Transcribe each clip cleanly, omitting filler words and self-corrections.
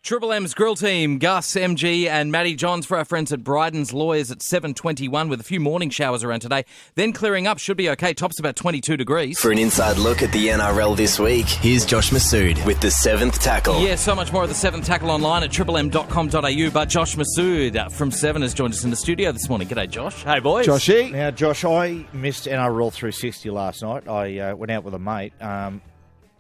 Triple M's Grill Team, Gus, MG and Matty Johns for our friends at Bryden's Lawyers at 7:21 with a few morning showers around today. Then clearing up, should be okay. Top's about 22 degrees. For an inside look at the NRL this week, here's Josh Massoud with the 7th Tackle. Yeah, so much more of the 7th Tackle online at triplem.com.au. But Josh Massoud from 7 has joined us in the studio this morning. G'day, Josh. Hey, boys. Joshy. Now, Josh, I missed NRL 360 last night. I went out with a mate.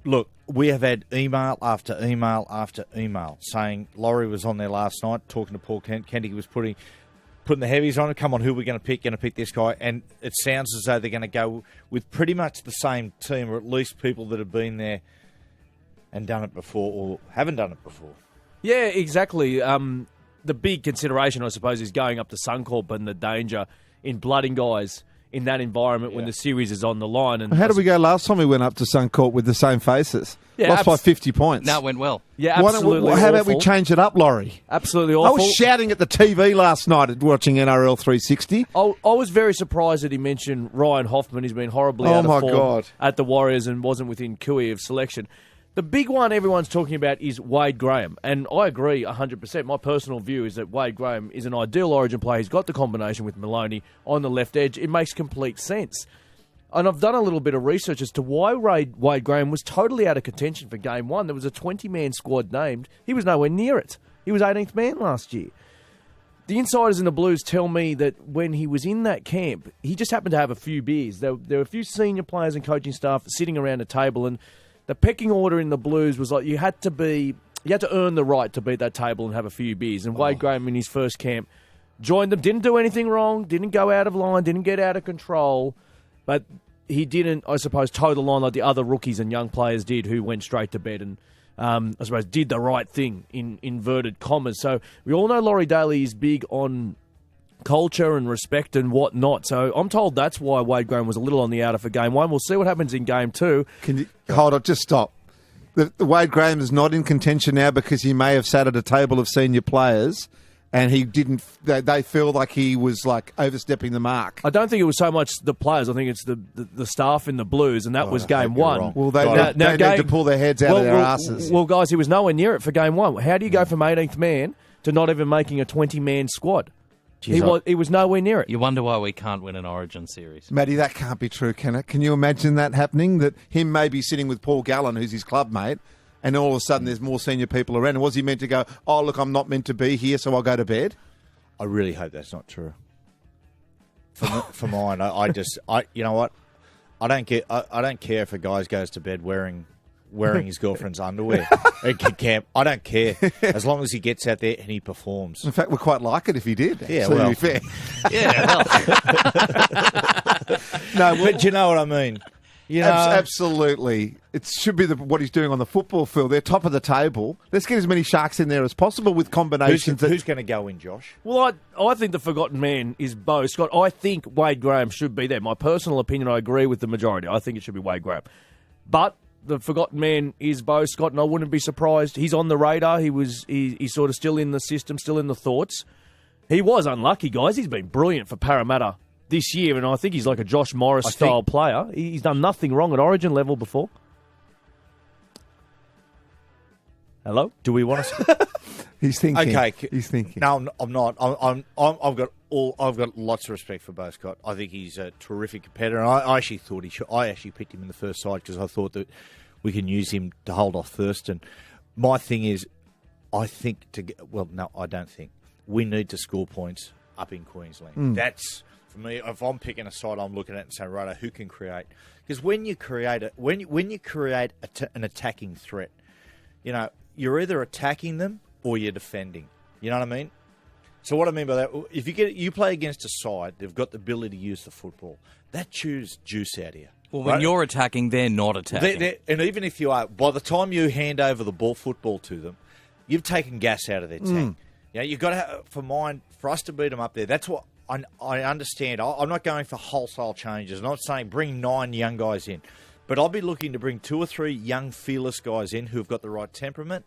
Look, we have had email after email after email saying Laurie was on there last night talking to Paul Kent. Kenty was putting the heavies on it. Come on, who are we going to pick? Going to pick this guy. And it sounds as though they're going to go with pretty much the same team, or at least people that have been there and done it before or haven't done it before. Yeah, exactly. The big consideration, I suppose, is going up to Suncorp and the danger in blooding guys in that environment when the series is on the line. And how did we go last time we went up to Suncorp with the same faces? Yeah, Lost by 50 points. No, it went well. Yeah, absolutely. How about we change it up, Laurie? Absolutely awful. I was shouting at the TV last night at watching NRL 360. I was very surprised that he mentioned Ryan Hoffman. He's been horribly out of form at the Warriors and wasn't within cooey of selection. The big one everyone's talking about is Wade Graham, and I agree 100%. My personal view is that Wade Graham is an ideal Origin player. He's got the combination with Maloney on the left edge. It makes complete sense. And I've done a little bit of research as to why Wade Graham was totally out of contention for Game 1. There was a 20-man squad named. He was nowhere near it. He was 18th man last year. The insiders in the Blues tell me that when he was in that camp, he just happened to have a few beers. There were a few senior players and coaching staff sitting around a table, and the pecking order in the Blues was like you had to earn the right to be at that table and have a few beers. And Wade Graham in his first camp joined them, didn't do anything wrong, didn't go out of line, didn't get out of control, but he didn't, I suppose, toe the line like the other rookies and young players did who went straight to bed and, I suppose, did the right thing in inverted commas. So we all know Laurie Daly is big on culture and respect and whatnot. So I'm told that's why Wade Graham was a little on the outer for Game 1. We'll see what happens in Game 2. Can you hold on? Just stop. The Wade Graham is not in contention now because he may have sat at a table of senior players and he didn't. They feel like he was like overstepping the mark. I don't think it was so much the players. I think it's the staff in the Blues, and that was Game 1. Well, they need to pull their heads out of their asses. Well, guys, he was nowhere near it for Game 1. How do you go from 18th man to not even making a 20-man squad? He was nowhere near it. You wonder why we can't win an Origin series. Matty, that can't be true, can it? Can you imagine that happening? That him maybe sitting with Paul Gallen, who's his club mate, and all of a sudden there's more senior people around. And was he meant to go, oh, look, I'm not meant to be here, so I'll go to bed? I really hope that's not true. For mine, you know what? I don't care if a guy goes to bed wearing his girlfriend's underwear at camp. I don't care as long as he gets out there and he performs. In fact, we quite like it if he did. Yeah, so well, to be fair. Yeah, well. But you know what I mean. You know, absolutely. It should be what he's doing on the football field. They're top of the table. Let's get as many Sharks in there as possible with combinations. Who's going to go in, Josh? Well, I think the forgotten man is Bo Scott. I think Wade Graham should be there. My personal opinion, I agree with the majority. I think it should be Wade Graham. But the forgotten man is Bo Scott, and I wouldn't be surprised. He's on the radar. He's sort of still in the system, still in the thoughts. He was unlucky, guys. He's been brilliant for Parramatta this year, and I think he's like a Josh Morris-style player. He's done nothing wrong at Origin level before. Hello? Do we want to? He's thinking. Okay, he's thinking. No, I'm not. I've got lots of respect for Bo Scott. I think he's a terrific competitor. And I actually thought he should. I actually picked him in the first side because I thought that we can use him to hold off Thurston. My thing is, I don't think we need to score points up in Queensland. That's, for me, if I'm picking a side, I'm looking at it and saying, right, who can create? Because when you create an attacking threat, you know, you're either attacking them or you're defending. You know what I mean? So what I mean by that, if you play against a side, they've got the ability to use the football. That chews juice out of you. Well, when you're attacking, they're not attacking. And even if you are, by the time you hand over the football to them, you've taken gas out of their tank. You know, you've got to have, for us to beat them up there, that's what I understand. I'm not going for wholesale changes. I'm not saying bring 9 young guys in. But I'll be looking to bring 2 or 3 young, fearless guys in who've got the right temperament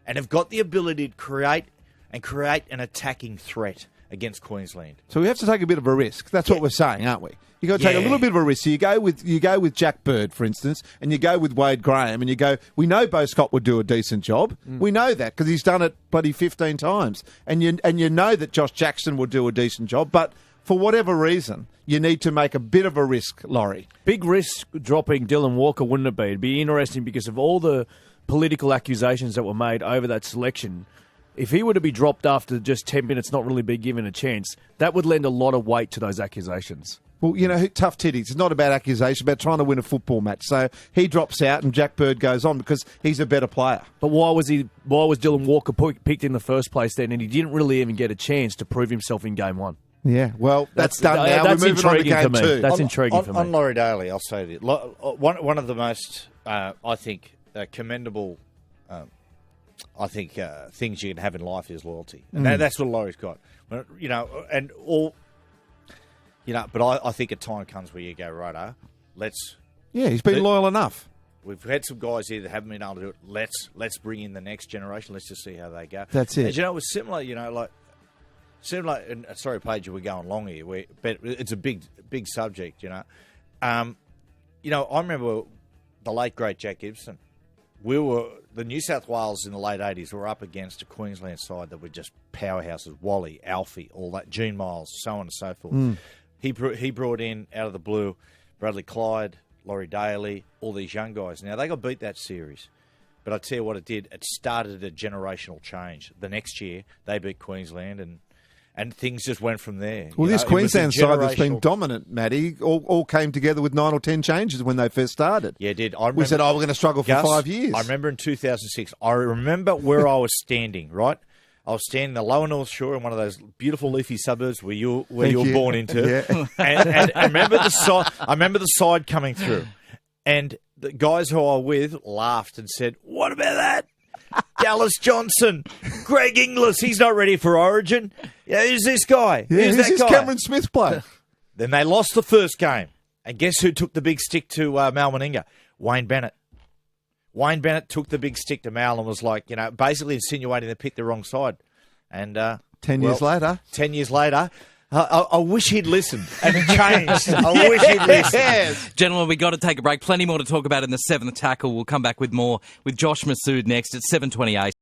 and have got the ability to create an attacking threat. against Queensland. So we have to take a bit of a risk. That's what we're saying, aren't we? You got to take a little bit of a risk. So you go with Jack Bird, for instance, and you go with Wade Graham, and you go, we know Bo Scott would do a decent job. We know that because he's done it bloody 15 times. And you know that Josh Jackson would do a decent job, but for whatever reason, you need to make a bit of a risk, Laurie. Big risk dropping Dylan Walker, wouldn't it be? It'd be interesting because of all the political accusations that were made over that selection. If he were to be dropped after just 10 minutes, not really be given a chance, that would lend a lot of weight to those accusations. Well, you know, tough titties. It's not about accusation, it's about trying to win a football match. So he drops out and Jack Bird goes on because he's a better player. But why was Dylan Walker picked in the first place then, and he didn't really even get a chance to prove himself in game one? Yeah, well, that's done now. That's We're moving on to intriguing game for me. two. That's intriguing for me. On Laurie Daly, I'll say this. One of the most, I think, commendable, things you can have in life is loyalty. And that's what Laurie's got. You know, and all... You know, but I think a time comes where you go, righto, let's... Yeah, he's been loyal enough. We've had some guys here that haven't been able to do it. Let's bring in the next generation. Let's just see how they go. That's it. And, you know, it was similar, and sorry, Paige, we're going long here, but it's a big subject, you know. You know, I remember the late, great Jack Gibson. The New South Wales in the late 80s were up against a Queensland side that were just powerhouses, Wally, Alfie, all that, Gene Miles, so on and so forth. He brought in, out of the blue, Bradley Clyde, Laurie Daly, all these young guys. Now, they got beat that series. But I tell you what it did, it started a generational change. The next year, they beat Queensland, and things just went from there. Well, this Queensland side that's been dominant, Matty, all came together with 9 or 10 changes when they first started. Yeah, it did. We said, we're going to struggle for 5 years. I remember in 2006, I remember where I was standing, right? I was standing in the lower North Shore in one of those beautiful leafy suburbs where you were born into. Yeah. and I remember the side coming through. And the guys who I was with laughed and said, "What about that? Dallas Johnson, Greg Inglis, he's not ready for Origin. Yeah, who's this guy? Yeah, who's who's that this guy?" Cameron Smith player? Then they lost the first game. And guess who took the big stick to Mal Meninga? Wayne Bennett. Wayne Bennett took the big stick to Mal and was like, you know, basically insinuating they picked the wrong side. And 10 years later. 10 years later, I wish he'd listened and changed. I wish he'd listened. Yes. Gentlemen, we got to take a break. Plenty more to talk about in the seventh tackle. We'll come back with more with Josh Massoud next at 7:28.